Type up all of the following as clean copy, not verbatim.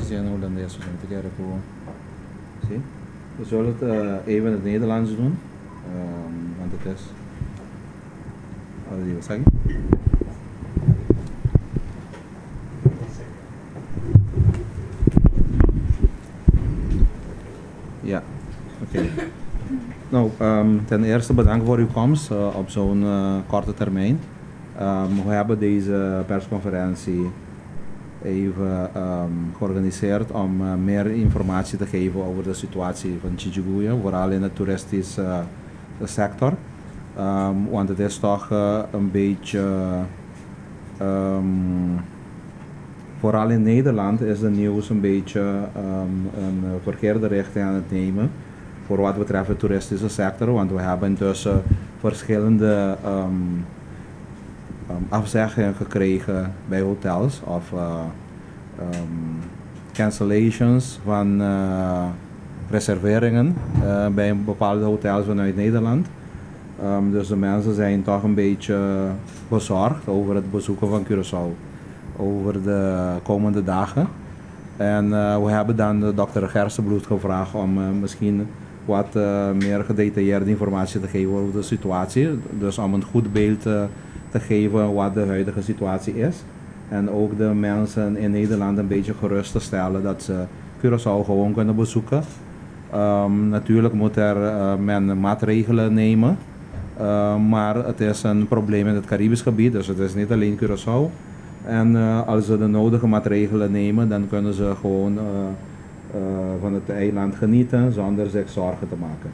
Portuguese en Hollandees zijn te keren komen. Zie? We zullen het even in het Nederlands doen, want het is. Wat wil je zeggen? Ja, oké. Nou, ten eerste bedankt voor uw komst op zo'n korte termijn. We hebben deze persconferentie even georganiseerd om meer informatie te geven over de situatie van Chichibuya, vooral in de toeristische sector. Want het is toch een beetje, vooral in Nederland is de nieuws een beetje een verkeerde richting aan het nemen voor wat betreft de toeristische sector, want we hebben intussen verschillende afzeggingen gekregen bij hotels of cancellations van reserveringen bij bepaalde hotels vanuit Nederland. Dus de mensen zijn toch een beetje bezorgd over het bezoeken van Curaçao over de komende dagen. En we hebben dan de dokter Gerstenbloed gevraagd om misschien wat meer gedetailleerde informatie te geven over de situatie. Dus om een goed beeld te geven wat de huidige situatie is. En ook de mensen in Nederland een beetje gerust te stellen dat ze Curaçao gewoon kunnen bezoeken. Natuurlijk moet men maatregelen nemen. Maar het is een probleem in het Caribisch gebied, dus het is niet alleen Curaçao. En als ze de nodige maatregelen nemen, dan kunnen ze gewoon van het eiland genieten zonder zich zorgen te maken.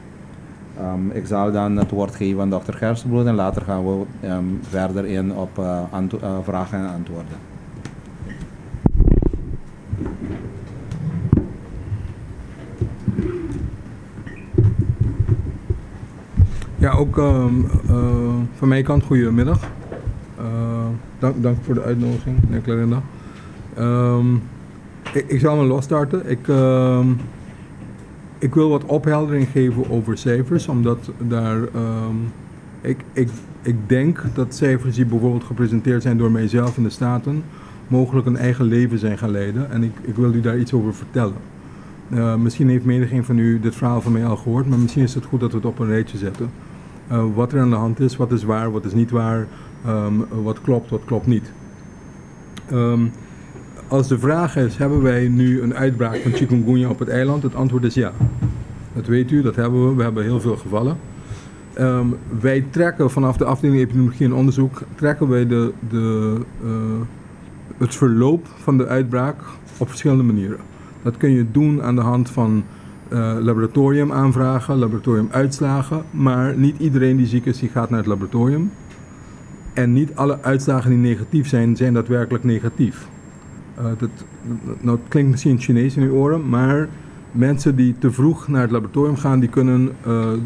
Ik zal dan het woord geven aan dokter Gerstenbloed en later gaan we verder in op vragen en antwoorden. Ja, ook van mijn kant goedemiddag. Dank voor de uitnodiging, meneer Clarinda. Ik zal me losstarten. Ik wil wat opheldering geven over cijfers, omdat daar ik denk dat cijfers die bijvoorbeeld gepresenteerd zijn door mijzelf in de Staten mogelijk een eigen leven zijn gaan leiden en ik wil u daar iets over vertellen. Misschien heeft menigeen van u dit verhaal van mij al gehoord, maar misschien is het goed dat we het op een rijtje zetten. Wat er aan de hand is, wat is waar, wat is niet waar, wat klopt niet. Als de vraag is, hebben wij nu een uitbraak van chikungunya op het eiland? Het antwoord is ja. Dat weet u, dat hebben we. We hebben heel veel gevallen. Wij trekken vanaf de afdeling epidemiologie en onderzoek, trekken wij het verloop van de uitbraak op verschillende manieren. Dat kun je doen aan de hand van laboratoriumaanvragen, laboratoriumuitslagen, maar niet iedereen die ziek is, die gaat naar het laboratorium. En niet alle uitslagen die negatief zijn, zijn daadwerkelijk negatief. Het klinkt misschien Chinees in uw oren, maar mensen die te vroeg naar het laboratorium gaan, die kunnen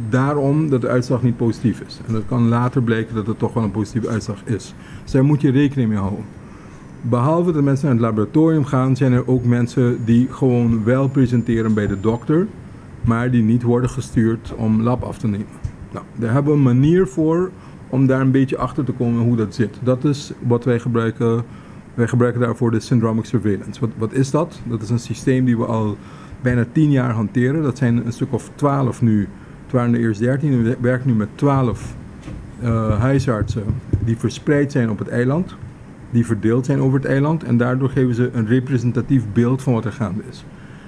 daarom dat de uitslag niet positief is. En dat kan later blijken dat het toch wel een positieve uitslag is. Dus daar moet je rekening mee houden. Behalve dat mensen naar het laboratorium gaan, zijn er ook mensen die gewoon wel presenteren bij de dokter, maar die niet worden gestuurd om lab af te nemen. Nou, daar hebben we een manier voor om daar een beetje achter te komen hoe dat zit. Dat is wat wij gebruiken. Wij gebruiken daarvoor de syndromic surveillance. Wat is dat? Dat is een systeem die we al bijna 10 jaar hanteren. Dat zijn een stuk of 12 nu. Het waren er eerst 13. We werken nu met 12 huisartsen die verspreid zijn op het eiland. Die verdeeld zijn over het eiland. En daardoor geven ze een representatief beeld van wat er gaande is.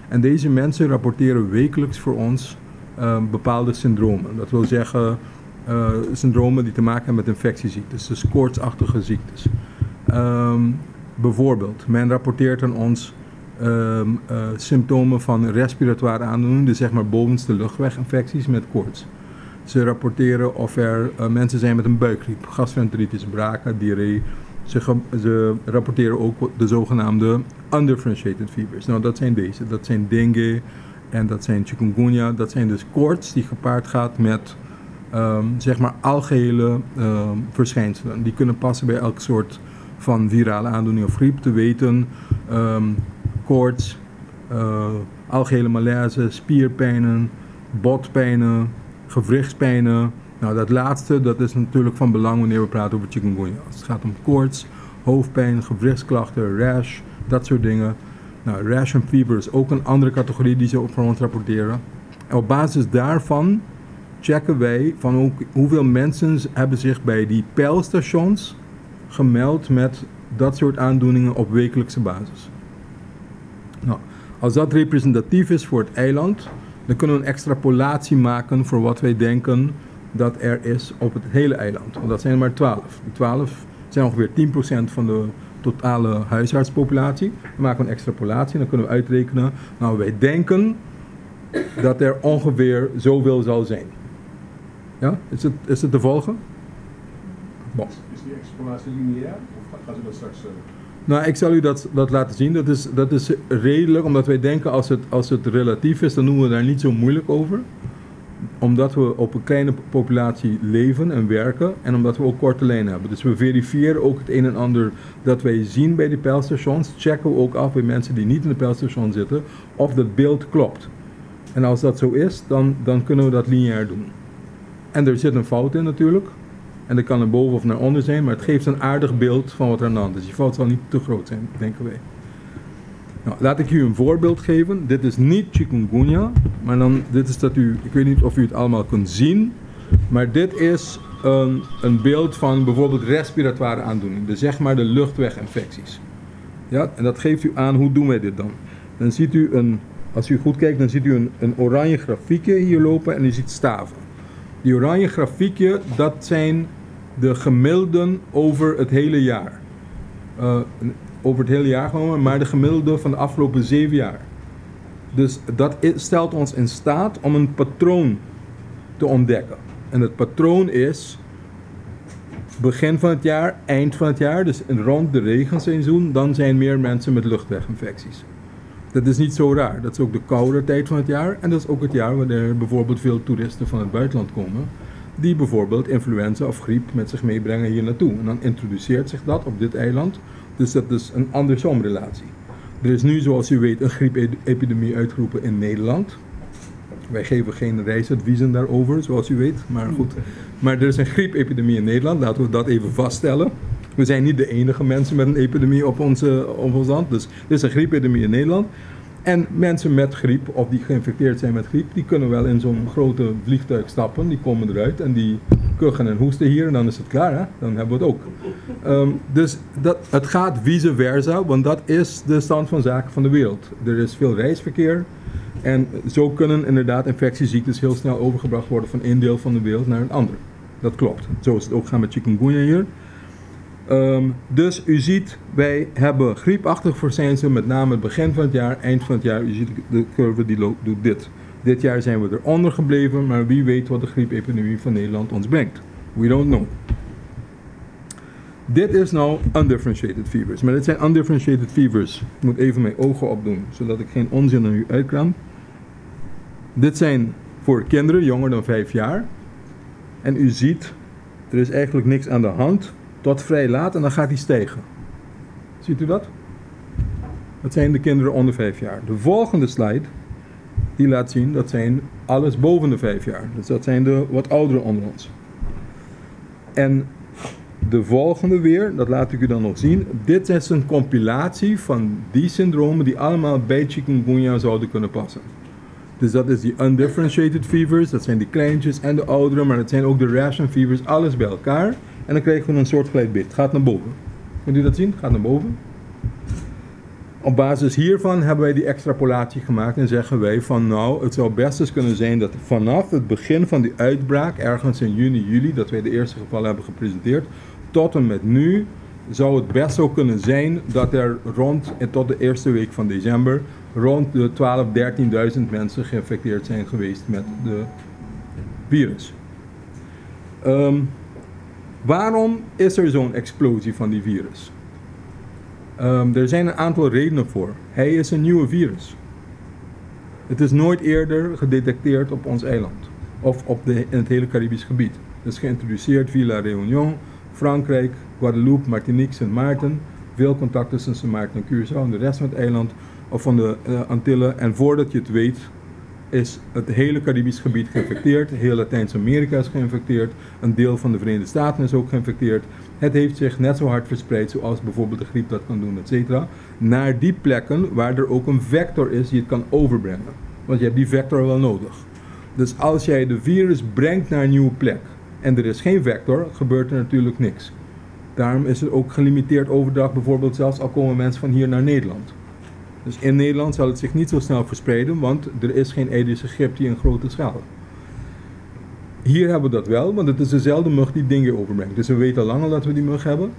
En deze mensen rapporteren wekelijks voor ons bepaalde syndromen. Dat wil zeggen syndromen die te maken hebben met infectieziektes. Dus koortsachtige ziektes. Bijvoorbeeld, men rapporteert aan ons symptomen van respiratoire aandoeningen, dus zeg maar bovenste luchtweginfecties met koorts. Ze rapporteren of er mensen zijn met een buikgriep, gastroenteritis, braken, diarree. Ze rapporteren ook de zogenaamde undifferentiated fevers. Nou, dat zijn deze. Dat zijn dengue en dat zijn chikungunya. Dat zijn dus koorts die gepaard gaat met zeg maar algehele verschijnselen. Die kunnen passen bij elk soort van virale aandoening of griep, te weten koorts, algehele malaise, spierpijnen, botpijnen, gewrichtspijnen. Nou, dat laatste, dat is natuurlijk van belang wanneer we praten over chikungunya. Als het gaat om koorts, hoofdpijn, gewrichtsklachten, rash, dat soort dingen. Nou, rash en fever is ook een andere categorie die ze voor ons rapporteren. En op basis daarvan checken wij van ook hoeveel mensen hebben zich bij die peilstations gemeld met dat soort aandoeningen op wekelijkse basis. Nou, als dat representatief is voor het eiland, dan kunnen we een extrapolatie maken voor wat wij denken dat er is op het hele eiland. Want dat zijn er maar 12. Die 12 zijn ongeveer 10% van de totale huisartspopulatie. We maken een extrapolatie en dan kunnen we uitrekenen, nou wij denken dat er ongeveer zoveel zal zijn. Ja, is het te volgen? Bon. Is die extrapolatie lineair of gaan ze dat straks... Nou, ik zal u dat laten zien. Dat is redelijk, omdat wij denken als het relatief is, dan doen we daar niet zo moeilijk over. Omdat we op een kleine populatie leven en werken en omdat we ook korte lijnen hebben. Dus we verifiëren ook het een en ander dat wij zien bij de peilstations. Checken we ook af bij mensen die niet in de peilstation zitten of dat beeld klopt. En als dat zo is, dan kunnen we dat lineair doen. En er zit een fout in natuurlijk. En dat kan naar boven of naar onder zijn, maar het geeft een aardig beeld van wat er aan de hand is. Die fout zal niet te groot zijn, denken wij. Nou, laat ik u een voorbeeld geven. Dit is niet chikungunya, maar dit is dat ik weet niet of u het allemaal kunt zien, maar dit is een beeld van bijvoorbeeld respiratoire aandoening. Dus zeg maar de luchtweginfecties. Ja, en dat geeft u aan, hoe doen wij dit dan? Dan ziet u als u goed kijkt, dan ziet u een oranje grafiekje hier lopen en u ziet staven. Die oranje grafiekje, dat zijn de gemiddelden over het hele jaar. Over het hele jaar genomen, maar de gemiddelde van de afgelopen 7 jaar. Dus dat stelt ons in staat om een patroon te ontdekken. En het patroon is begin van het jaar, eind van het jaar, dus rond de regenseizoen, dan zijn meer mensen met luchtweginfecties. Dat is niet zo raar. Dat is ook de koude tijd van het jaar. En dat is ook het jaar wanneer er bijvoorbeeld veel toeristen van het buitenland komen. Die bijvoorbeeld influenza of griep met zich meebrengen hier naartoe. En dan introduceert zich dat op dit eiland. Dus dat is een andersom-relatie. Er is nu, zoals u weet, een griepepidemie uitgeroepen in Nederland. Wij geven geen reisadviezen daarover, zoals u weet. Maar goed. Maar er is een griepepidemie in Nederland. Laten we dat even vaststellen. We zijn niet de enige mensen met een epidemie op ons land. Dus er is een griepepidemie in Nederland. En mensen met griep, of die geïnfecteerd zijn met griep, die kunnen wel in zo'n grote vliegtuig stappen. Die komen eruit en die kuchen en hoesten hier en dan is het klaar. Hè? Dan hebben we het ook. Dus het gaat vice versa, want dat is de stand van zaken van de wereld. Er is veel reisverkeer. En zo kunnen inderdaad infectieziektes heel snel overgebracht worden van één deel van de wereld naar een ander. Dat klopt. Zo is het ook gaan met chikungunya hier. Dus u ziet, wij hebben griepachtige verschijnselen, met name het begin van het jaar, eind van het jaar. U ziet de curve die doet dit. Dit jaar zijn we eronder gebleven, maar wie weet wat de griepepidemie van Nederland ons brengt. We don't know. Dit is nou undifferentiated fevers. Maar dit zijn undifferentiated fevers. Ik moet even mijn ogen opdoen, zodat ik geen onzin aan u uitkraam. Dit zijn voor kinderen jonger dan 5 jaar. En u ziet, er is eigenlijk niks aan de hand. Tot vrij laat en dan gaat hij stijgen. Ziet u dat? Dat zijn de kinderen onder 5 jaar. De volgende slide, die laat zien, dat zijn alles boven de 5 jaar. Dus dat zijn de wat ouderen onder ons. En de volgende weer, dat laat ik u dan nog zien. Dit is een compilatie van die syndromen die allemaal bij chikungunya zouden kunnen passen. Dus dat is die undifferentiated fevers, dat zijn die kleintjes en de ouderen, maar dat zijn ook de ration fevers, alles bij elkaar. En dan krijgen we een soortgelijk beeld. Het gaat naar boven. Kunt u dat zien? Het gaat naar boven. Op basis hiervan hebben wij die extrapolatie gemaakt en zeggen wij van nou, het zou best eens kunnen zijn dat vanaf het begin van die uitbraak, ergens in juni, juli, dat wij de eerste gevallen hebben gepresenteerd, tot en met nu, zou het best zo kunnen zijn dat er tot de eerste week van december, rond de 12.000, 13.000 mensen geïnfecteerd zijn geweest met de virus. Waarom is er zo'n explosie van die virus? Er zijn een aantal redenen voor. Hij is een nieuwe virus. Het is nooit eerder gedetecteerd op ons eiland. Of in het hele Caribisch gebied. Het is geïntroduceerd via La Réunion, Frankrijk, Guadeloupe, Martinique, Sint Maarten. Veel contact tussen Sint Maarten en Curaçao en de rest van het eiland. Of van de Antillen. En voordat je het weet, is het hele Caribisch gebied geïnfecteerd, heel Latijns-Amerika is geïnfecteerd, een deel van de Verenigde Staten is ook geïnfecteerd. Het heeft zich net zo hard verspreid zoals bijvoorbeeld de griep dat kan doen, etc. Naar die plekken waar er ook een vector is die het kan overbrengen. Want je hebt die vector wel nodig. Dus als jij de virus brengt naar een nieuwe plek en er is geen vector, gebeurt er natuurlijk niks. Daarom is er ook gelimiteerd overdracht, bijvoorbeeld zelfs al komen mensen van hier naar Nederland. Dus in Nederland zal het zich niet zo snel verspreiden, want er is geen Aedische griep in grote schaal. Hier hebben we dat wel, want het is dezelfde mug die dingen overbrengt. Dus we weten al lang al dat we die mug hebben.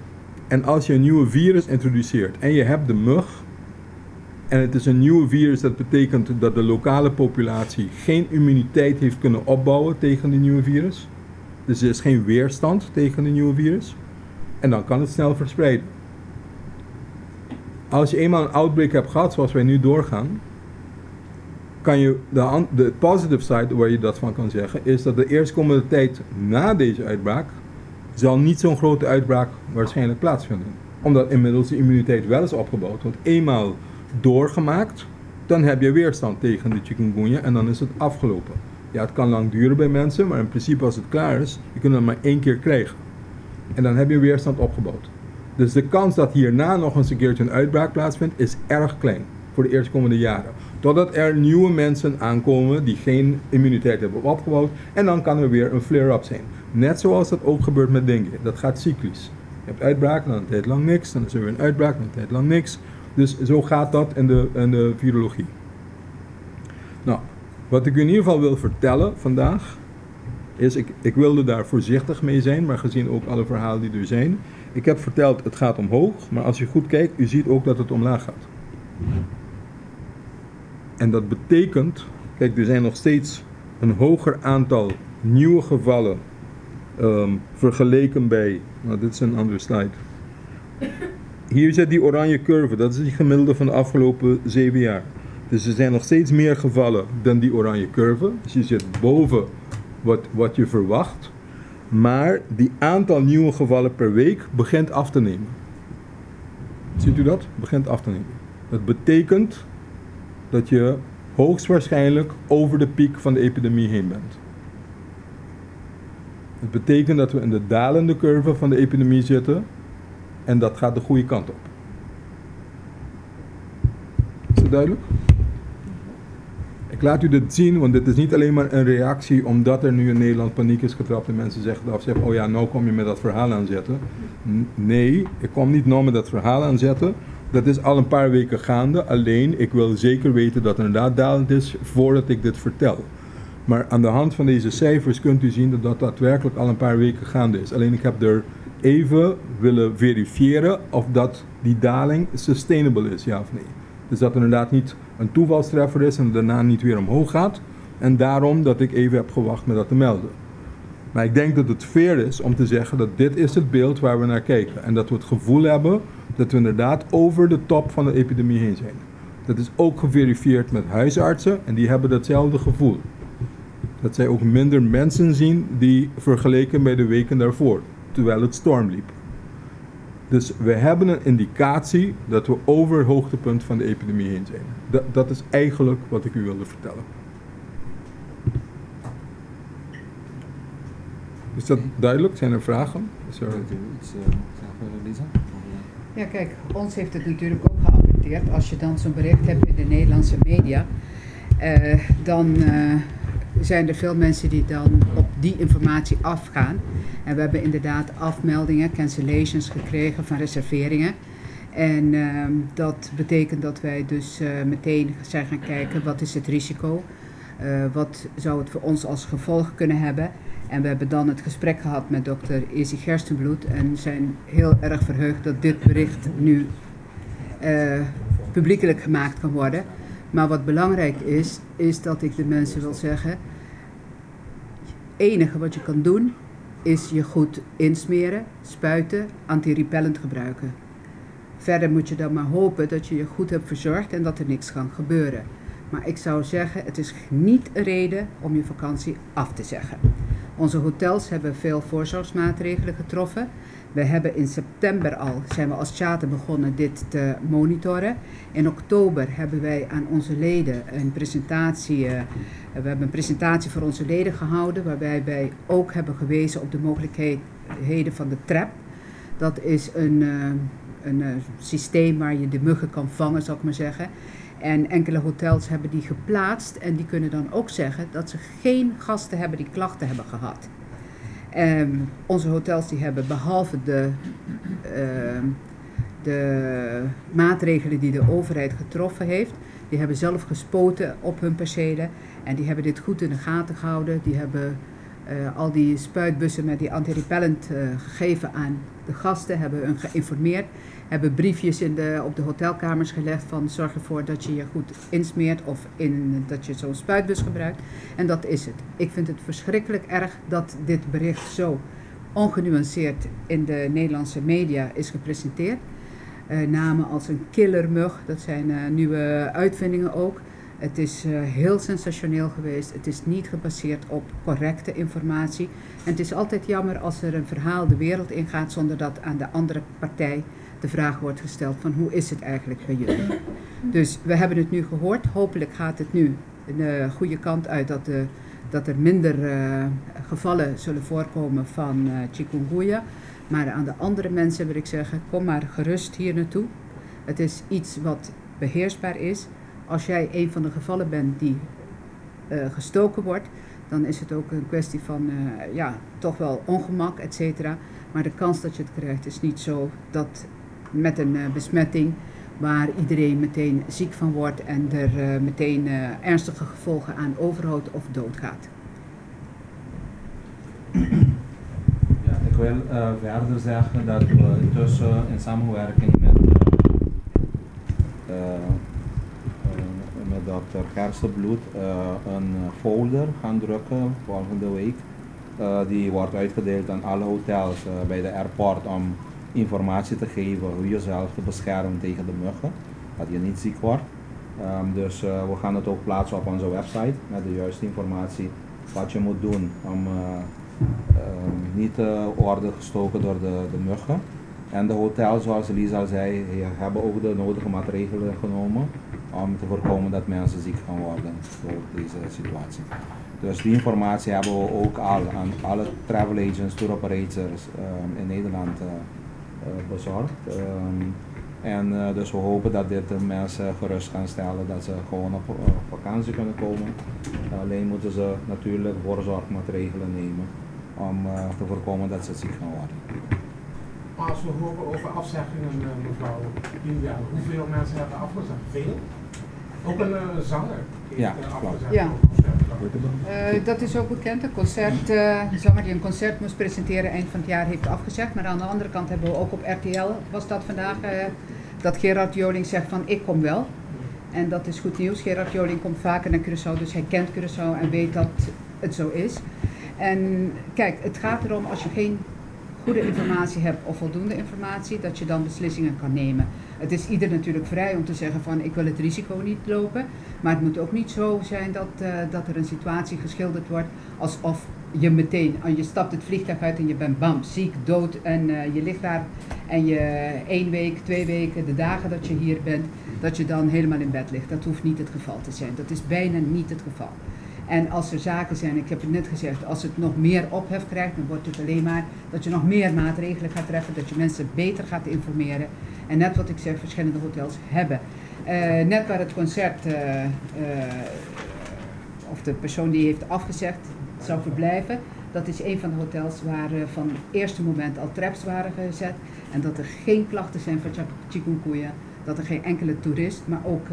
En als je een nieuwe virus introduceert en je hebt de mug, en het is een nieuwe virus, dat betekent dat de lokale populatie geen immuniteit heeft kunnen opbouwen tegen die nieuwe virus. Dus er is geen weerstand tegen de nieuwe virus. En dan kan het snel verspreiden. Als je eenmaal een outbreak hebt gehad, zoals wij nu doorgaan, kan je de positive side waar je dat van kan zeggen, is dat de eerstkomende tijd na deze uitbraak zal niet zo'n grote uitbraak waarschijnlijk plaatsvinden. Omdat inmiddels de immuniteit wel is opgebouwd. Want eenmaal doorgemaakt, dan heb je weerstand tegen de chikungunya en dan is het afgelopen. Ja, het kan lang duren bij mensen, maar in principe als het klaar is, je kunt het maar 1 keer krijgen. En dan heb je weerstand opgebouwd. Dus de kans dat hierna nog eens een keertje een uitbraak plaatsvindt, is erg klein voor de eerstkomende jaren. Totdat er nieuwe mensen aankomen die geen immuniteit hebben opgebouwd en dan kan er weer een flare-up zijn. Net zoals dat ook gebeurt met dengue. Dat gaat cyclisch. Je hebt uitbraak, dan een tijd lang niks, dan is er weer een uitbraak, dan een tijd lang niks. Dus zo gaat dat in de virologie. Nou, wat ik u in ieder geval wil vertellen vandaag, is ik wilde daar voorzichtig mee zijn, maar gezien ook alle verhalen die er zijn. Ik heb verteld, het gaat omhoog, maar als je goed kijkt, u ziet ook dat het omlaag gaat. En dat betekent, kijk, er zijn nog steeds een hoger aantal nieuwe gevallen vergeleken bij, nou dit is een andere slide. Hier zit die oranje curve, dat is die gemiddelde van de afgelopen 7 jaar. Dus er zijn nog steeds meer gevallen dan die oranje curve. Dus je zit boven wat je verwacht. Maar die aantal nieuwe gevallen per week begint af te nemen. Ziet u dat? Begint af te nemen. Dat betekent dat je hoogstwaarschijnlijk over de piek van de epidemie heen bent. Het betekent dat we in de dalende curve van de epidemie zitten en dat gaat de goede kant op. Is dat duidelijk? Ik laat u dit zien, want dit is niet alleen maar een reactie omdat er nu in Nederland paniek is getrapt en mensen zeggen, oh ja, nou kom je met dat verhaal aanzetten. Nee, ik kom niet nou met dat verhaal aanzetten. Dat is al een paar weken gaande, alleen ik wil zeker weten dat het inderdaad dalend is voordat ik dit vertel. Maar aan de hand van deze cijfers kunt u zien dat dat daadwerkelijk al een paar weken gaande is. Alleen ik heb er even willen verifiëren of dat die daling sustainable is, ja of nee. Dus dat er inderdaad niet een toevalstreffer is en daarna niet weer omhoog gaat. En daarom dat ik even heb gewacht met dat te melden. Maar ik denk dat het fair is om te zeggen dat dit is het beeld waar we naar kijken. En dat we het gevoel hebben dat we inderdaad over de top van de epidemie heen zijn. Dat is ook geverifieerd met huisartsen en die hebben datzelfde gevoel. Dat zij ook minder mensen zien die vergeleken bij de weken daarvoor, terwijl het storm liep. Dus we hebben een indicatie dat we over het hoogtepunt van de epidemie heen zijn. Dat is eigenlijk wat ik u wilde vertellen. Is dat duidelijk? Zijn er vragen? Is er iets zeggen voor Lisa? Ja, kijk, ons heeft het natuurlijk ook geaffecteerd. Als je dan zo'n bericht hebt in de Nederlandse media, dan zijn er veel mensen die dan op die informatie afgaan. En we hebben inderdaad afmeldingen, cancellations gekregen van reserveringen. En dat betekent dat wij dus meteen zijn gaan kijken, wat is het risico? Wat zou het voor ons als gevolg kunnen hebben? En we hebben dan het gesprek gehad met dokter Izzy Gerstenbloed en zijn heel erg verheugd dat dit bericht nu publiekelijk gemaakt kan worden. Maar wat belangrijk is dat ik de mensen wil zeggen, het enige wat je kan doen is je goed insmeren, spuiten, antirepellent gebruiken. Verder moet je dan maar hopen dat je je goed hebt verzorgd en dat er niks kan gebeuren. Maar ik zou zeggen, het is niet een reden om je vakantie af te zeggen. Onze hotels hebben veel voorzorgsmaatregelen getroffen. We hebben in september zijn we als charter begonnen dit te monitoren. In oktober hebben wij aan onze leden een presentatie, we hebben een presentatie voor onze leden gehouden, waarbij wij ook hebben gewezen op de mogelijkheden van de trap. Dat is een systeem waar je de muggen kan vangen, zal ik maar zeggen. En enkele hotels hebben die geplaatst en die kunnen dan ook zeggen dat ze geen gasten hebben die klachten hebben gehad. Onze hotels die hebben behalve de maatregelen die de overheid getroffen heeft, die hebben zelf gespoten op hun percelen en die hebben dit goed in de gaten gehouden. Die hebben al die spuitbussen met die antirepellent gegeven aan de gasten, hebben hun geïnformeerd, hebben briefjes op de hotelkamers gelegd van zorg ervoor dat je je goed insmeert of dat je zo'n spuitbus gebruikt. En dat is het. Ik vind het verschrikkelijk erg dat dit bericht zo ongenuanceerd in de Nederlandse media is gepresenteerd. Namen als een killermug, dat zijn nieuwe uitvindingen ook. Het is heel sensationeel geweest. Het is niet gebaseerd op correcte informatie. En het is altijd jammer als er een verhaal de wereld ingaat zonder dat aan de andere partij de vraag wordt gesteld van hoe is het eigenlijk bij jullie. Dus we hebben het nu gehoord. Hopelijk gaat het nu de goede kant uit dat er minder gevallen zullen voorkomen van chikungunya. Maar aan de andere mensen wil ik zeggen, kom maar gerust hier naartoe. Het is iets wat beheersbaar is. Als jij een van de gevallen bent die gestoken wordt, dan is het ook een kwestie van toch wel ongemak, et cetera. Maar de kans dat je het krijgt is niet zo dat met een besmetting waar iedereen meteen ziek van wordt en er meteen ernstige gevolgen aan overhoudt of doodgaat. Ja, ik wil verder zeggen dat we intussen in samenwerking met Dr. Gerstenbloed een folder gaan drukken volgende week. Die wordt uitgedeeld aan alle hotels bij de airport om informatie te geven hoe je jezelf te beschermen tegen de muggen, dat je niet ziek wordt. Dus we gaan het ook plaatsen op onze website met de juiste informatie wat je moet doen om niet te worden gestoken door de muggen. En de hotels, zoals Lisa al zei, hebben ook de nodige maatregelen genomen om te voorkomen dat mensen ziek gaan worden door deze situatie. Dus die informatie hebben we ook al aan alle travel agents, tour operators in Nederland bezorgd. Dus we hopen dat dit de mensen gerust gaan stellen dat ze gewoon op vakantie kunnen komen. Alleen moeten ze natuurlijk voorzorgmaatregelen nemen om te voorkomen dat ze ziek gaan worden. Maar als we horen over afzeggingen, mevrouw Julia, hoeveel mensen hebben afgezegd? Veel? Ook een zanger heeft afgezegd. Ja. Dat is ook bekend. Een zanger die een concert moest presenteren eind van het jaar heeft afgezegd. Maar aan de andere kant hebben we ook op RTL, was dat vandaag, dat Gerard Joling zegt van ik kom wel. En dat is goed nieuws. Gerard Joling komt vaker naar Curaçao, dus hij kent Curaçao en weet dat het zo is. En kijk, het gaat erom als je geen goede informatie hebt of voldoende informatie, dat je dan beslissingen kan nemen. Het is ieder natuurlijk vrij om te zeggen van ik wil het risico niet lopen, maar het moet ook niet zo zijn dat er een situatie geschilderd wordt alsof je meteen, je stapt het vliegtuig uit en je bent bam, ziek, dood en je ligt daar en je 1 week, 2 weken, de dagen dat je hier bent, dat je dan helemaal in bed ligt. Dat hoeft niet het geval te zijn. Dat is bijna niet het geval. En als er zaken zijn, ik heb het net gezegd, als het nog meer ophef krijgt, dan wordt het alleen maar dat je nog meer maatregelen gaat treffen, dat je mensen beter gaat informeren. En net wat ik zeg, verschillende hotels hebben. Net waar het concert, of de persoon die heeft afgezegd, zou verblijven, dat is een van de hotels waar van het eerste moment al traps waren gezet. En dat er geen klachten zijn van chikungunya, dat er geen enkele toerist, maar ook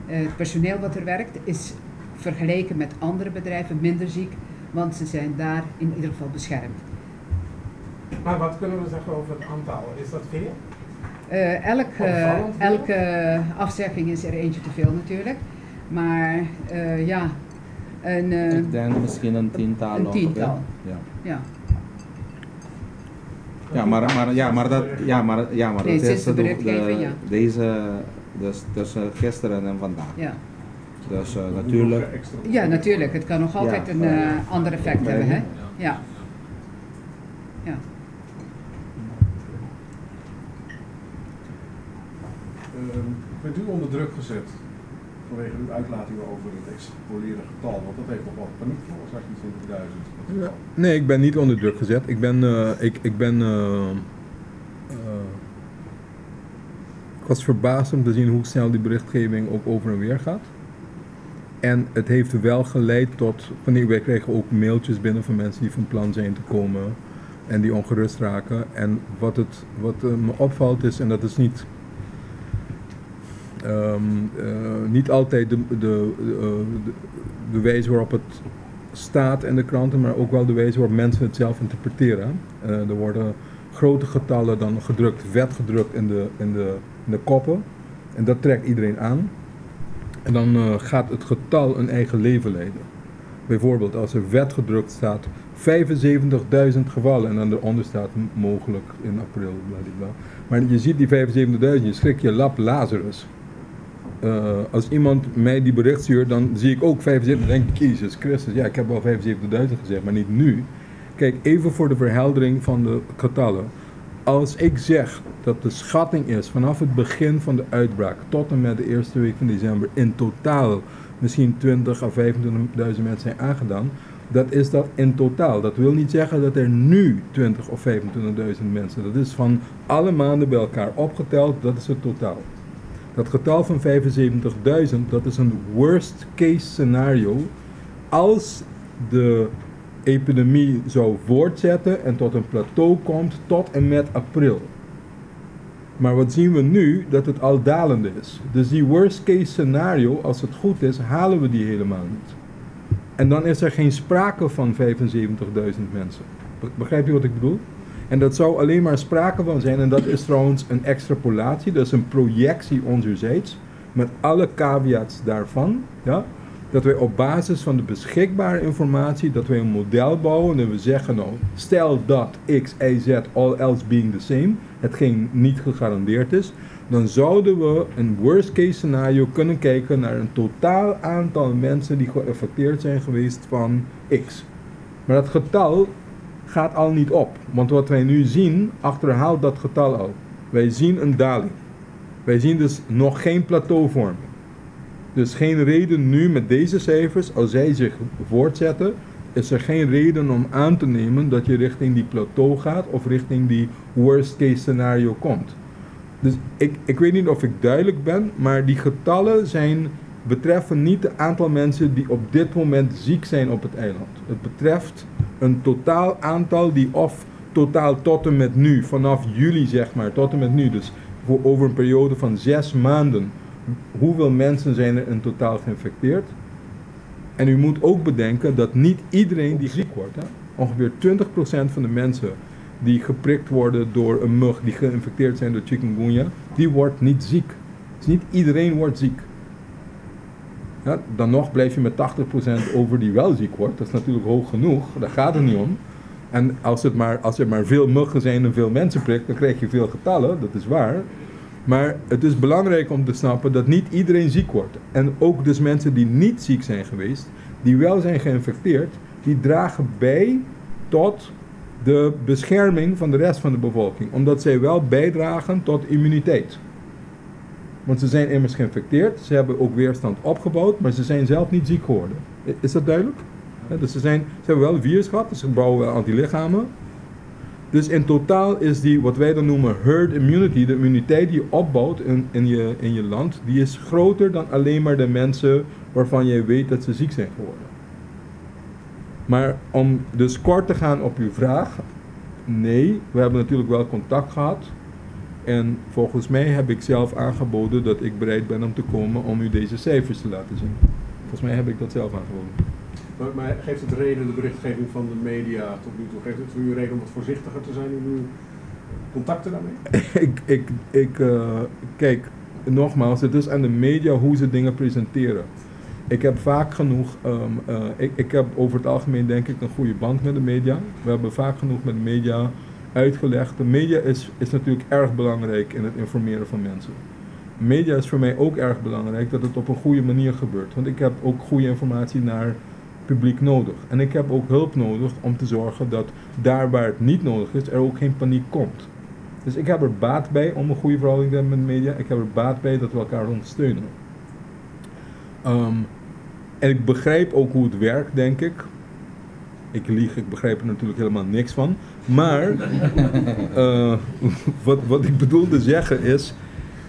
het personeel wat er werkt, is vergeleken met andere bedrijven minder ziek, want ze zijn daar in ieder geval beschermd. Maar wat kunnen we zeggen over het aantal? Is dat veel? Elke afzegging is er eentje te veel natuurlijk, maar ik denk misschien een tiental. Een tiental. Ja. Maar dat is deze, dus tussen gisteren en vandaag. Ja. Dus natuurlijk. Ja, natuurlijk. Het kan nog altijd een ander effect hebben, hè? Ja. Bent u onder druk gezet vanwege uw uitlatingen over het extrapolieren getal? Want dat heeft nog wat paniek veroorzaakt, die 20.000. Ja. Nee, ik ben niet onder druk gezet. Ik was verbaasd om te zien hoe snel die berichtgeving ook over en weer gaat. En het heeft wel geleid tot, wij kregen ook mailtjes binnen van mensen die van plan zijn te komen en die ongerust raken. En wat me opvalt is, en dat is niet altijd de wijze waarop het staat in de kranten, maar ook wel de wijze waarop mensen het zelf interpreteren. Er worden grote getallen dan gedrukt, vet gedrukt in de koppen. En dat trekt iedereen aan. En dan gaat het getal een eigen leven leiden. Bijvoorbeeld als er vet gedrukt staat 75.000 gevallen en dan eronder staat mogelijk in april, bladibla. Maar je ziet die 75.000, je schrik je lap Lazarus. Als iemand mij die bericht stuurt, dan zie ik ook 75, denk ik, Jezus Christus, ja, ik heb wel 75.000 gezegd, maar niet nu. Kijk, even voor de verheldering van de getallen. Als ik zeg dat de schatting is vanaf het begin van de uitbraak tot en met de eerste week van december in totaal misschien 20 à 25.000 mensen zijn aangedaan, dat is dat in totaal. Dat wil niet zeggen dat er nu 20 of 25.000 mensen, dat is van alle maanden bij elkaar opgeteld, dat is het totaal. Dat getal van 75.000, dat is een worst case scenario als de epidemie zou voortzetten en tot een plateau komt tot en met april. Maar wat zien we nu? Dat het al dalende is. Dus die worst case scenario, als het goed is, halen we die helemaal niet. En dan is er geen sprake van 75.000 mensen. Begrijp je wat ik bedoel? En dat zou alleen maar sprake van zijn, en dat is trouwens een extrapolatie, dat is een projectie onzerzijds, met alle caveats daarvan, ja? Dat wij op basis van de beschikbare informatie, dat wij een model bouwen en we zeggen nou, stel dat x, y, z, all else being the same, hetgeen niet gegarandeerd is, dan zouden we een worst case scenario kunnen kijken naar een totaal aantal mensen die geaffecteerd zijn geweest van x. Maar dat getal gaat al niet op, want wat wij nu zien, achterhaalt dat getal al. Wij zien een daling. Wij zien dus nog geen plateauvorming. Dus geen reden nu met deze cijfers, als zij zich voortzetten, is er geen reden om aan te nemen dat je richting die plateau gaat of richting die worst case scenario komt. Dus ik weet niet of ik duidelijk ben, maar die getallen betreffen niet het aantal mensen die op dit moment ziek zijn op het eiland. Het betreft een totaal aantal die of totaal tot en met nu, vanaf juli zeg maar, tot en met nu, dus over een periode van 6 maanden, hoeveel mensen zijn er in totaal geïnfecteerd? En u moet ook bedenken dat niet iedereen die ziek wordt, hè? Ongeveer 20% van de mensen die geprikt worden door een mug, die geïnfecteerd zijn door chikungunya, die wordt niet ziek. Dus niet iedereen wordt ziek. Ja, dan nog blijf je met 80% over die wel ziek wordt. Dat is natuurlijk hoog genoeg, daar gaat het niet om. En als er maar veel muggen zijn en veel mensen prikt, dan krijg je veel getallen, dat is waar. Maar het is belangrijk om te snappen dat niet iedereen ziek wordt. En ook dus mensen die niet ziek zijn geweest, die wel zijn geïnfecteerd, die dragen bij tot de bescherming van de rest van de bevolking. Omdat zij wel bijdragen tot immuniteit. Want ze zijn immers geïnfecteerd, ze hebben ook weerstand opgebouwd, maar ze zijn zelf niet ziek geworden. Is dat duidelijk? Ja, dus ze hebben wel een virus gehad, dus ze bouwen wel antilichamen. Dus in totaal is die, wat wij dan noemen herd immunity, de immuniteit die je opbouwt in je land, die is groter dan alleen maar de mensen waarvan jij weet dat ze ziek zijn geworden. Maar om dus kort te gaan op uw vraag, nee, we hebben natuurlijk wel contact gehad. En volgens mij heb ik zelf aangeboden dat ik bereid ben om te komen om u deze cijfers te laten zien. Volgens mij heb ik dat zelf aangeboden. Maar geeft het reden, de berichtgeving van de media tot nu toe, geeft het voor u reden om wat voorzichtiger te zijn in uw contacten daarmee? Kijk, nogmaals, het is aan de media hoe ze dingen presenteren. Ik heb vaak genoeg, ik heb over het algemeen denk ik een goede band met de media. We hebben vaak genoeg met de media uitgelegd. De media is natuurlijk erg belangrijk in het informeren van mensen. Media is voor mij ook erg belangrijk dat het op een goede manier gebeurt. Want ik heb ook goede informatie naar publiek nodig. En ik heb ook hulp nodig om te zorgen dat daar waar het niet nodig is, er ook geen paniek komt. Dus ik heb er baat bij om een goede verhouding te hebben met de media. Ik heb er baat bij dat we elkaar ondersteunen. En ik begrijp ook hoe het werkt, denk ik. Ik lieg, ik begrijp er natuurlijk helemaal niks van. Maar wat ik bedoel te zeggen is...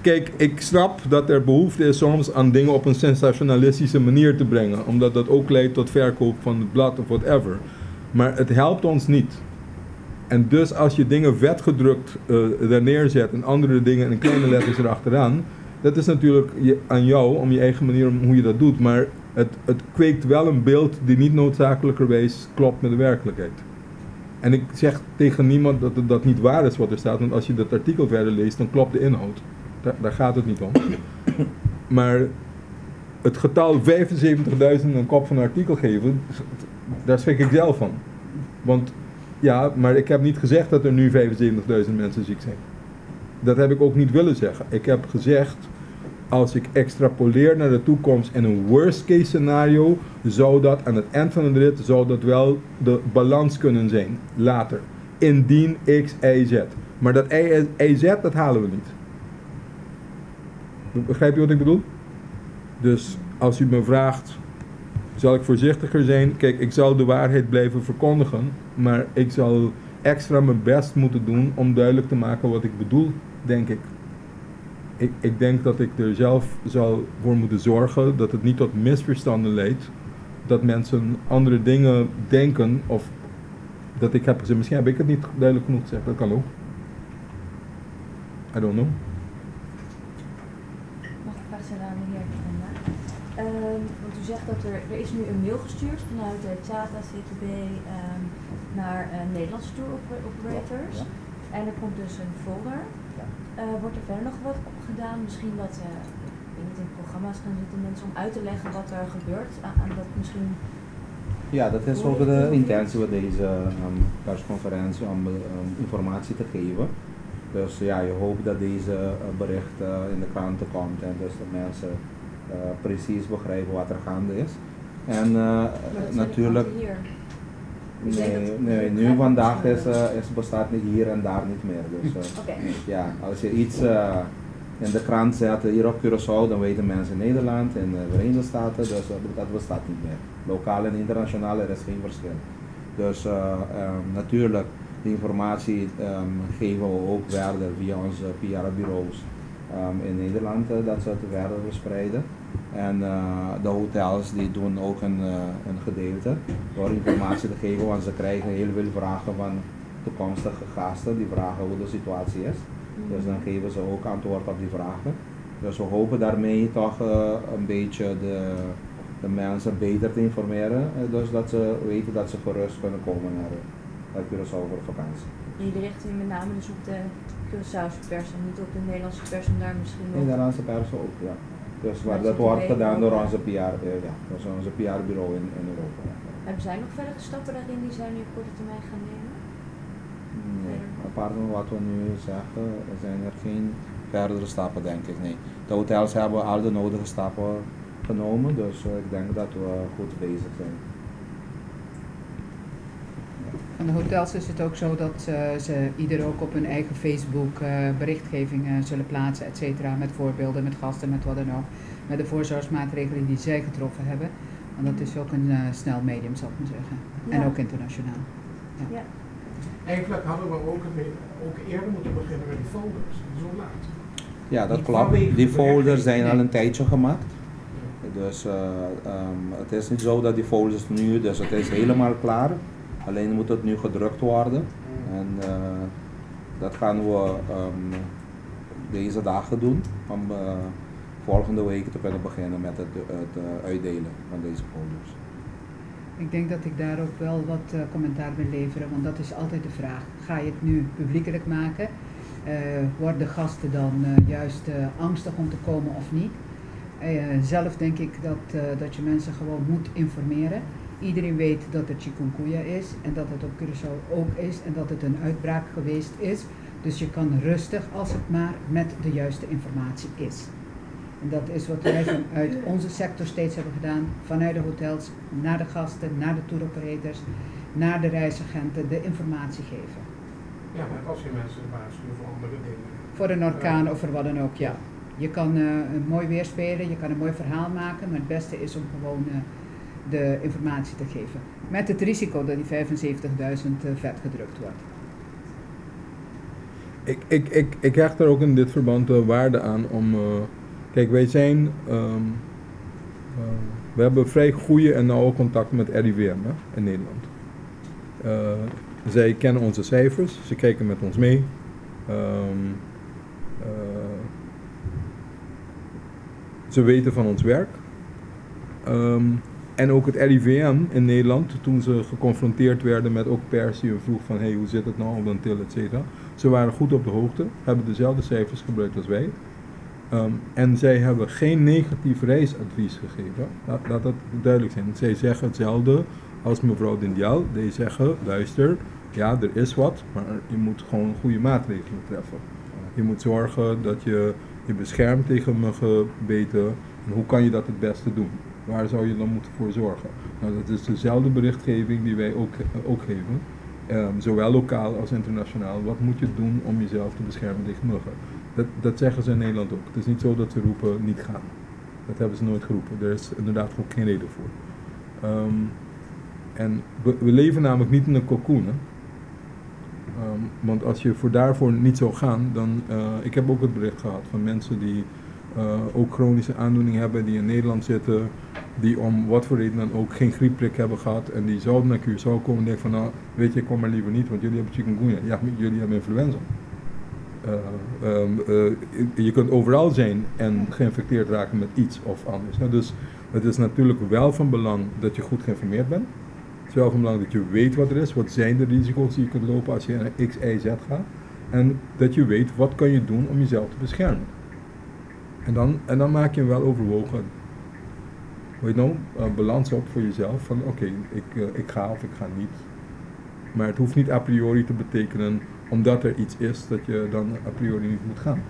Kijk, ik snap dat er behoefte is soms aan dingen op een sensationalistische manier te brengen. Omdat dat ook leidt tot verkoop van het blad of whatever. Maar het helpt ons niet. En dus als je dingen vetgedrukt daar neerzet en andere dingen in kleine letters erachteraan... Dat is natuurlijk aan jou, om je eigen manier om hoe je dat doet. Maar het kweekt wel een beeld die niet noodzakelijkerwijs klopt met de werkelijkheid. En ik zeg tegen niemand dat dat niet waar is wat er staat. Want als je dat artikel verder leest, dan klopt de inhoud. Daar gaat het niet om. Maar het getal 75.000 een kop van een artikel geven, daar schrik ik zelf van. Want ja, maar ik heb niet gezegd dat er nu 75.000 mensen ziek zijn. Dat heb ik ook niet willen zeggen. Ik heb gezegd, als ik extrapoleer naar de toekomst en een worst case scenario, zou dat aan het eind van de rit, zou dat wel de balans kunnen zijn, later. Indien X, Y, Z. Maar dat Y, Z, dat halen we niet. Begrijp je wat ik bedoel? Dus als u me vraagt, zal ik voorzichtiger zijn? Kijk, ik zal de waarheid blijven verkondigen, maar ik zal extra mijn best moeten doen om duidelijk te maken wat ik bedoel, denk ik. Ik denk dat ik er zelf zal voor moeten zorgen dat het niet tot misverstanden leidt, dat mensen andere dingen denken of dat ik heb gezegd, misschien heb ik het niet duidelijk genoeg gezegd, dat kan ook. I don't know. Mag ik vraag stellen aan de heer Kenda? Want u zegt dat er is nu een mail gestuurd vanuit de Tata CTB naar Nederlandse tour operators. Ja. En er komt dus een folder. Ja. Wordt er verder nog wat gedaan? Misschien dat in programma's gaan zitten mensen om uit te leggen wat er gebeurt. Aan dat misschien... Ja, dat is ook de intentie van deze persconferentie om informatie te geven. Dus ja, je hoopt dat deze bericht in de kranten komt en dus dat mensen precies begrijpen wat er gaande is. En natuurlijk... Nee, nu vandaag bestaat niet hier en daar niet meer. Dus ja, als je iets in de krant zet hier op Curaçao, dan weten mensen in Nederland en de Verenigde Staten, dus dat bestaat niet meer. Lokaal en internationaal, er is geen verschil. Dus natuurlijk, die informatie geven we ook verder via onze PR-bureaus in Nederland, dat ze het verder verspreiden. En de hotels die doen ook een gedeelte door informatie te geven, want ze krijgen heel veel vragen van toekomstige gasten die vragen hoe de situatie is. Dus dan geven ze ook antwoord op die vragen. Dus we hopen daarmee toch een beetje de mensen beter te informeren, dus dat ze weten dat ze gerust kunnen komen naar Curaçao voor vakantie. Jullie richten met name dus op de Curaçaose pers en niet op de Nederlandse pers om daar misschien nog... Nederlandse pers ook, ja. Dus dat wordt gedaan door onze PR-bureau in Europa. Hebben zij nog verdere stappen daarin die zij nu op korte termijn gaan nemen? Nee, apart van wat we nu zeggen, zijn er geen verdere stappen, denk ik. Nee. De hotels hebben al de nodige stappen genomen, dus ik denk dat we goed bezig zijn. Van de hotels is het ook zo dat ze ieder ook op hun eigen Facebook berichtgevingen zullen plaatsen, et cetera, met voorbeelden, met gasten, met wat dan ook. Met de voorzorgsmaatregelen die zij getroffen hebben. Want dat is ook een snel medium, zal ik maar zeggen. Ja. En ook internationaal. Ja. Ja. Eigenlijk hadden we ook eerder moeten beginnen met die folders, zo laat. Ja, dat klopt. Die folders zijn al een tijdje gemaakt. Dus het is niet zo dat die folders nu, dus het is helemaal klaar. Alleen moet het nu gedrukt worden en dat gaan we deze dagen doen om volgende week te kunnen beginnen met het uitdelen van deze folders. Ik denk dat ik daar ook wel wat commentaar wil leveren, want dat is altijd de vraag. Ga je het nu publiekelijk maken? Worden gasten dan juist angstig om te komen of niet? Zelf denk ik dat je mensen gewoon moet informeren. Iedereen weet dat het chikungunya is en dat het op Curaçao ook is en dat het een uitbraak geweest is. Dus je kan rustig, als het maar met de juiste informatie is. En dat is wat wij vanuit onze sector steeds hebben gedaan. Vanuit de hotels, naar de gasten, naar de tour operators, naar de reisagenten, de informatie geven. Ja, net als je mensen waarschuwt voor andere dingen. Voor een orkaan of voor wat dan ook, ja. Je kan een mooi weer spelen, je kan een mooi verhaal maken, maar het beste is om gewoon de informatie te geven. Met het risico dat die 75.000 vet gedrukt wordt. Ik hecht er ook in dit verband waarde aan om... kijk, wij zijn... we hebben vrij goede en nauwe contacten met RIVM in Nederland. Zij kennen onze cijfers, ze kijken met ons mee. Ze weten van ons werk. En ook het RIVM in Nederland, toen ze geconfronteerd werden met ook pers die vroeg van hey, hoe zit het nou op dan til, et cetera. Ze waren goed op de hoogte, hebben dezelfde cijfers gebruikt als wij. En zij hebben geen negatief reisadvies gegeven. Laat dat duidelijk zijn. Zij zeggen hetzelfde als mevrouw Dindial. Die zeggen, luister, ja, er is wat, maar je moet gewoon goede maatregelen treffen. Je moet zorgen dat je je beschermt tegen muggenbeten. En hoe kan je dat het beste doen? Waar zou je dan moeten voor zorgen? Nou, dat is dezelfde berichtgeving die wij ook geven. Zowel lokaal als internationaal. Wat moet je doen om jezelf te beschermen tegen muggen? Dat zeggen ze in Nederland ook. Het is niet zo dat ze roepen niet gaan. Dat hebben ze nooit geroepen. Er is inderdaad gewoon geen reden voor. En we leven namelijk niet in een cocoon. Want als je daarvoor niet zou gaan, dan... ik heb ook het bericht gehad van mensen die ook chronische aandoeningen hebben, die in Nederland zitten, die om wat voor reden dan ook geen griepprik hebben gehad en die zouden naar Curaçao komen en denken van nou, weet je, ik kom maar liever niet, want jullie hebben chikungunya. Ja, jullie hebben influenza. Je kunt overal zijn en geïnfecteerd raken met iets of anders. Dus het is natuurlijk wel van belang dat je goed geïnformeerd bent. Het is wel van belang dat je weet wat er is, wat zijn de risico's die je kunt lopen als je naar X, Y, Z gaat. En dat je weet wat kan je doen om jezelf te beschermen. En dan maak je een wel overwogen balans op voor jezelf van oké, ik ga of ik ga niet. Maar het hoeft niet a priori te betekenen, omdat er iets is, dat je dan a priori niet moet gaan.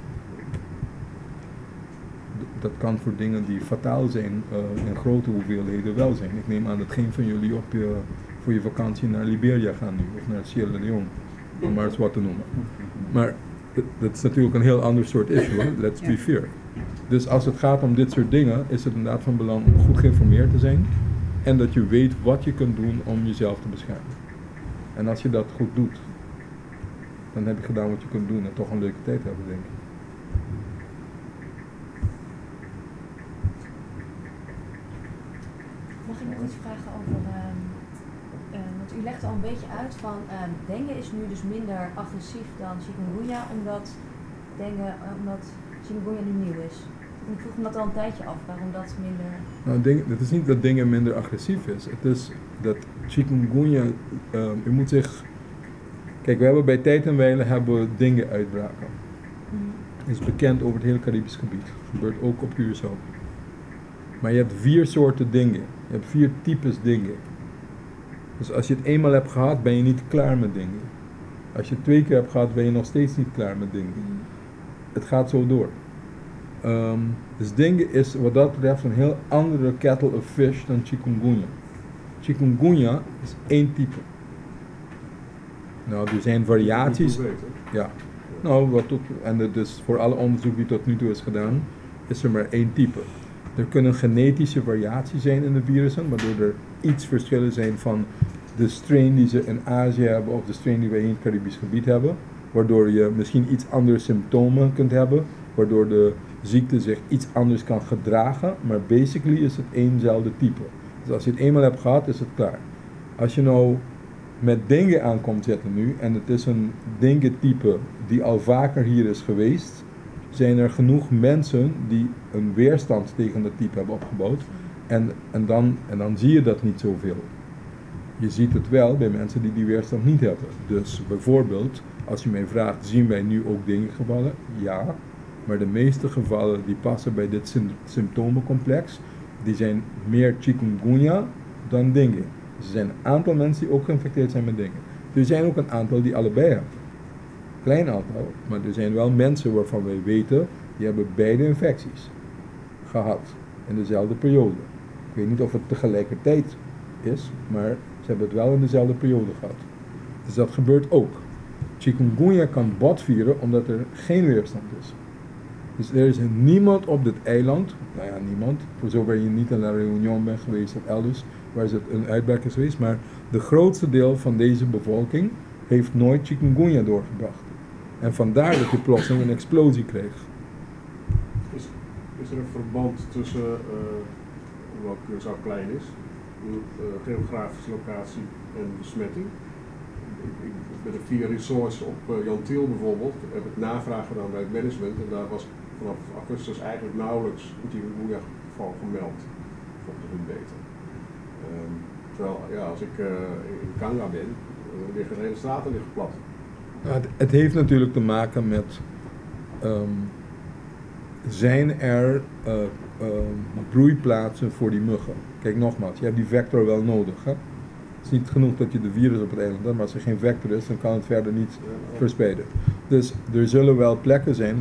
Dat kan voor dingen die fataal zijn in grote hoeveelheden wel zijn. Ik neem aan dat geen van jullie voor je vakantie naar Liberia gaan nu, of naar Sierra Leone, om maar eens wat te noemen. Maar dat is natuurlijk een heel ander soort issue, hè? Let's be fair. Dus als het gaat om dit soort dingen, is het inderdaad van belang om goed geïnformeerd te zijn en dat je weet wat je kunt doen om jezelf te beschermen. En als je dat goed doet, dan heb je gedaan wat je kunt doen en toch een leuke tijd hebben, denk ik. Mag ik nog iets vragen over, want u legt al een beetje uit van dengue is nu dus minder agressief dan chikungunya, omdat chikungunya nu nieuw is. Ik vroeg me dat al een tijdje af, waarom dat minder... Nou, het is niet dat dengue minder agressief is. Het is dat chikungunya, u moet zich... Kijk, we hebben bij tijd en wijle dengue-uitbraken. Het is bekend over het hele Caribisch gebied. Dat gebeurt ook op Curaçao. Maar je hebt 4 soorten dengue. Je hebt 4 types dengue. Dus als je het eenmaal hebt gehad, ben je niet klaar met dengue. Als je het 2 keer hebt gehad, ben je nog steeds niet klaar met dengue. Het gaat zo door. Dus dengue is wat dat betreft een heel andere kettle of fish dan chikungunya. Chikungunya is 1 type. Nou, er zijn variaties. Ja. Nou, dus voor alle onderzoek die tot nu toe is gedaan, is er maar 1 type. Er kunnen genetische variaties zijn in de virussen, waardoor er iets verschillen zijn van de strain die ze in Azië hebben of de strain die wij in het Caribisch gebied hebben. Waardoor je misschien iets andere symptomen kunt hebben, waardoor de ziekte zich iets anders kan gedragen, maar basically is het éénzelfde type. Dus als je het eenmaal hebt gehad, is het klaar. Als je nou met dengue aankomt zetten nu, en het is een dengue-type die al vaker hier is geweest, zijn er genoeg mensen die een weerstand tegen dat type hebben opgebouwd, en dan zie je dat niet zoveel. Je ziet het wel bij mensen die weerstand niet hebben. Dus bijvoorbeeld, als je mij vraagt, zien wij nu ook dengue-gevallen? Ja, maar de meeste gevallen die passen bij dit symptomencomplex, die zijn meer chikungunya dan dengue. Dus er zijn een aantal mensen die ook geïnfecteerd zijn met dengue. Er zijn ook een aantal die allebei hebben. Klein aantal, maar er zijn wel mensen waarvan wij weten, die hebben beide infecties gehad in dezelfde periode. Ik weet niet of het tegelijkertijd is, maar ze hebben het wel in dezelfde periode gehad. Dus dat gebeurt ook. Chikungunya kan botvieren omdat er geen weerstand is. Dus er is niemand op dit eiland, nou ja niemand, voor zover je niet in La Réunion bent geweest of elders waar het een uitbraak is geweest, maar de grootste deel van deze bevolking heeft nooit chikungunya doorgebracht. En vandaar dat je plotseling een explosie kreeg. Is er een verband tussen, hoewel Curaçao klein is, geografische locatie en besmetting? Bij de via Resource op Jan Thiel bijvoorbeeld heb ik navraag gedaan bij het management en daar was vanaf augustus eigenlijk nauwelijks een chikungunya geval gemeld, volgens hun beter. Terwijl ja, als ik in Kanga ben, liggen de hele straten liggen plat. Het heeft natuurlijk te maken met zijn er broeiplaatsen voor die muggen. Kijk nogmaals, je hebt die vector wel nodig. Hè? Het is niet genoeg dat je de virus op het eiland hebt, maar als er geen vector is, dan kan het verder niet verspreiden. Dus er zullen wel plekken zijn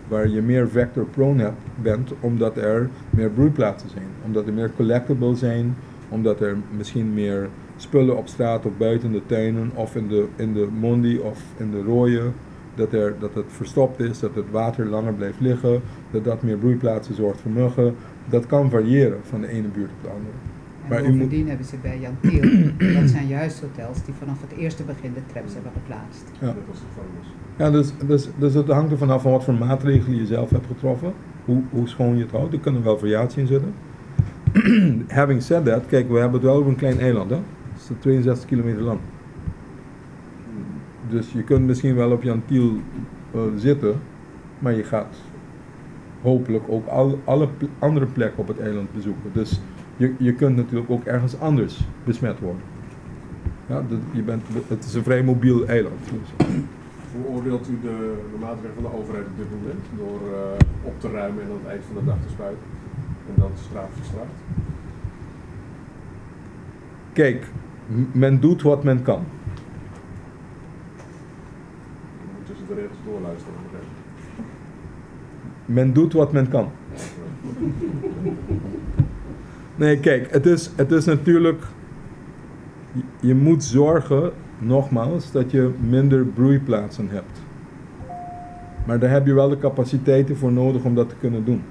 waar je meer vector-prone bent, omdat er meer broeiplaatsen zijn. Omdat er meer collectibles zijn, omdat er misschien meer spullen op straat of buiten de tuinen of in de mondi of in de rooien, dat het verstopt is, dat het water langer blijft liggen, dat meer broeiplaatsen zorgt voor muggen. Dat kan variëren van de ene buurt op de andere. En maar bovendien hebben ze bij Jan Thiel, dat zijn juist hotels die vanaf het eerste begin de traps hebben geplaatst. Ja, Dat was de gevangenis. Ja, dus het hangt er vanaf van wat voor maatregelen je zelf hebt getroffen, hoe schoon je het houdt. Er kunnen wel variatie in zitten. Having said that, kijk, we hebben het wel over een klein eiland, hè? Het is 62 kilometer lang. Dus je kunt misschien wel op Jan Thiel zitten, maar je gaat hopelijk ook alle andere plekken op het eiland bezoeken. Dus je kunt natuurlijk ook ergens anders besmet worden. Ja, het is een vrij mobiel eiland. Dus. Hoe oordeelt u de maatregelen van de overheid op dit moment door op te ruimen en aan het eind van de dag te spuiten? En dan straat voor straat? Kijk, men doet wat men kan. Je moet tussen de regels doorluisteren. Men doet wat men kan. Nee, kijk, het is natuurlijk. Je moet zorgen, nogmaals, dat je minder broeiplaatsen hebt. Maar daar heb je wel de capaciteiten voor nodig om dat te kunnen doen.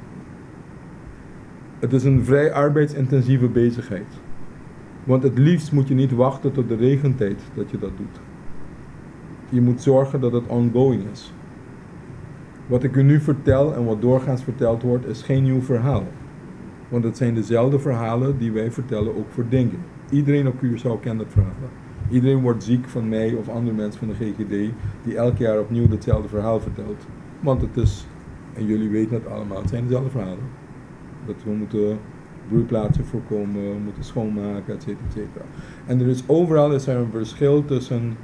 Het is een vrij arbeidsintensieve bezigheid. Want het liefst moet je niet wachten tot de regentijd dat je dat doet. Je moet zorgen dat het ongoing is. Wat ik u nu vertel en wat doorgaans verteld wordt, is geen nieuw verhaal. Want het zijn dezelfde verhalen die wij vertellen ook voor dingen. Iedereen op Curaçao kent dat verhaal. Iedereen wordt ziek van mij of andere mensen van de GGD die elk jaar opnieuw hetzelfde verhaal vertelt. Want het is, en jullie weten het allemaal, het zijn dezelfde verhalen. Dat we moeten broeiplaatsen voorkomen, we moeten schoonmaken, et cetera. En overal is er een verschil tussen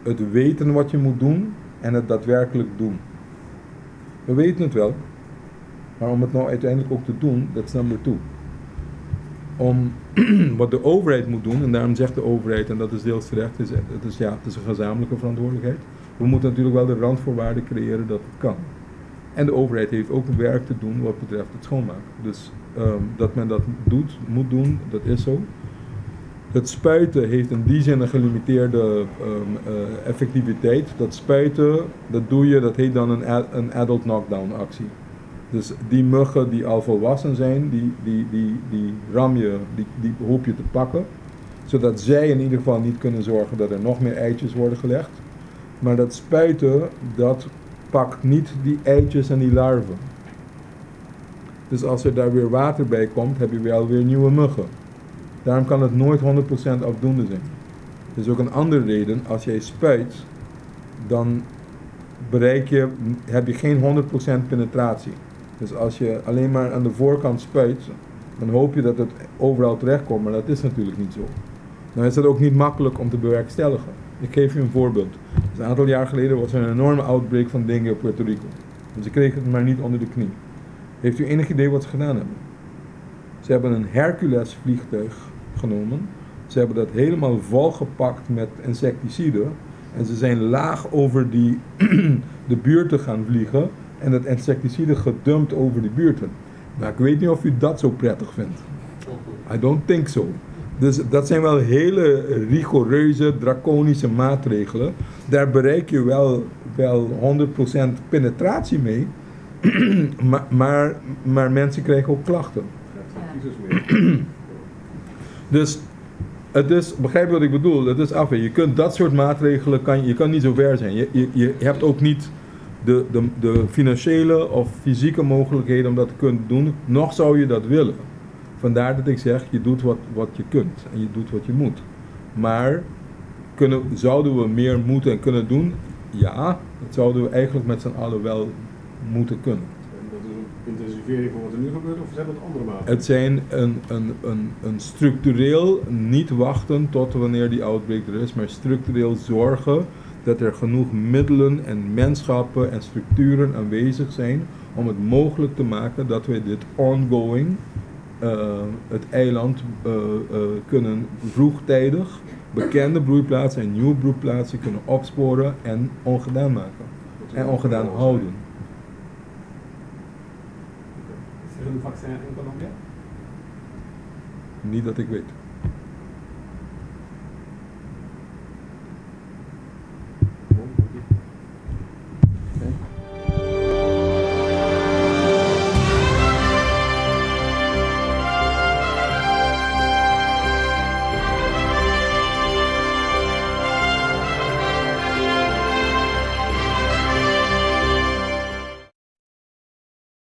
het weten wat je moet doen en het daadwerkelijk doen. We weten het wel, maar om het nou uiteindelijk ook te doen, dat is number 2. Om wat de overheid moet doen, en daarom zegt de overheid, en dat is deels terecht, het is een gezamenlijke verantwoordelijkheid. We moeten natuurlijk wel de randvoorwaarden creëren dat het kan. En de overheid heeft ook werk te doen wat betreft het schoonmaken. Dus dat men dat moet doen, dat is zo. Het spuiten heeft in die zin een gelimiteerde effectiviteit. Dat spuiten, dat doe je, dat heet dan een adult knockdown actie. Dus die muggen die al volwassen zijn, die ram je, die hoop je te pakken. Zodat zij in ieder geval niet kunnen zorgen dat er nog meer eitjes worden gelegd. Maar dat spuiten, dat pakt niet die eitjes en die larven. Dus als er daar weer water bij komt, heb je wel weer nieuwe muggen. Daarom kan het nooit 100% afdoende zijn. Er is ook een andere reden, als jij spuit, dan heb je geen 100% penetratie. Dus als je alleen maar aan de voorkant spuit, dan hoop je dat het overal terechtkomt, maar dat is natuurlijk niet zo. Nou is het ook niet makkelijk om te bewerkstelligen. Ik geef je een voorbeeld. Dus een aantal jaar geleden was er een enorme outbreak van dengue op Puerto Rico. Dus ze kregen het maar niet onder de knie. Heeft u enig idee wat ze gedaan hebben? Ze hebben een Hercules vliegtuig genomen. Ze hebben dat helemaal volgepakt met insecticide. En ze zijn laag over de buurten gaan vliegen. En dat insecticide gedumpt over die buurten. Maar ik weet niet of u dat zo prettig vindt. I don't think so. Dus dat zijn wel hele rigoureuze, draconische maatregelen. Daar bereik je wel 100% penetratie mee, maar mensen krijgen ook klachten. Dus het is, begrijp je wat ik bedoel? Het is af. Je kunt dat soort maatregelen, je kan niet zo ver zijn. Je hebt ook niet de financiële of fysieke mogelijkheden om dat te kunnen doen, nog zou je dat willen. Vandaar dat ik zeg, je doet wat je kunt en je doet wat je moet. Maar zouden we meer moeten en kunnen doen? Ja, dat zouden we eigenlijk met z'n allen wel moeten kunnen. En dat is een intensivering van wat er nu gebeurt, of zijn dat andere maatregelen? Het zijn een structureel niet wachten tot wanneer die outbreak er is, maar structureel zorgen dat er genoeg middelen en manschappen en structuren aanwezig zijn om het mogelijk te maken dat we dit ongoing, het eiland kunnen vroegtijdig bekende broeiplaatsen en nieuwe broeiplaatsen kunnen opsporen en ongedaan maken. En ongedaan houden. Is er een vaccin in Colombia? Niet dat ik weet.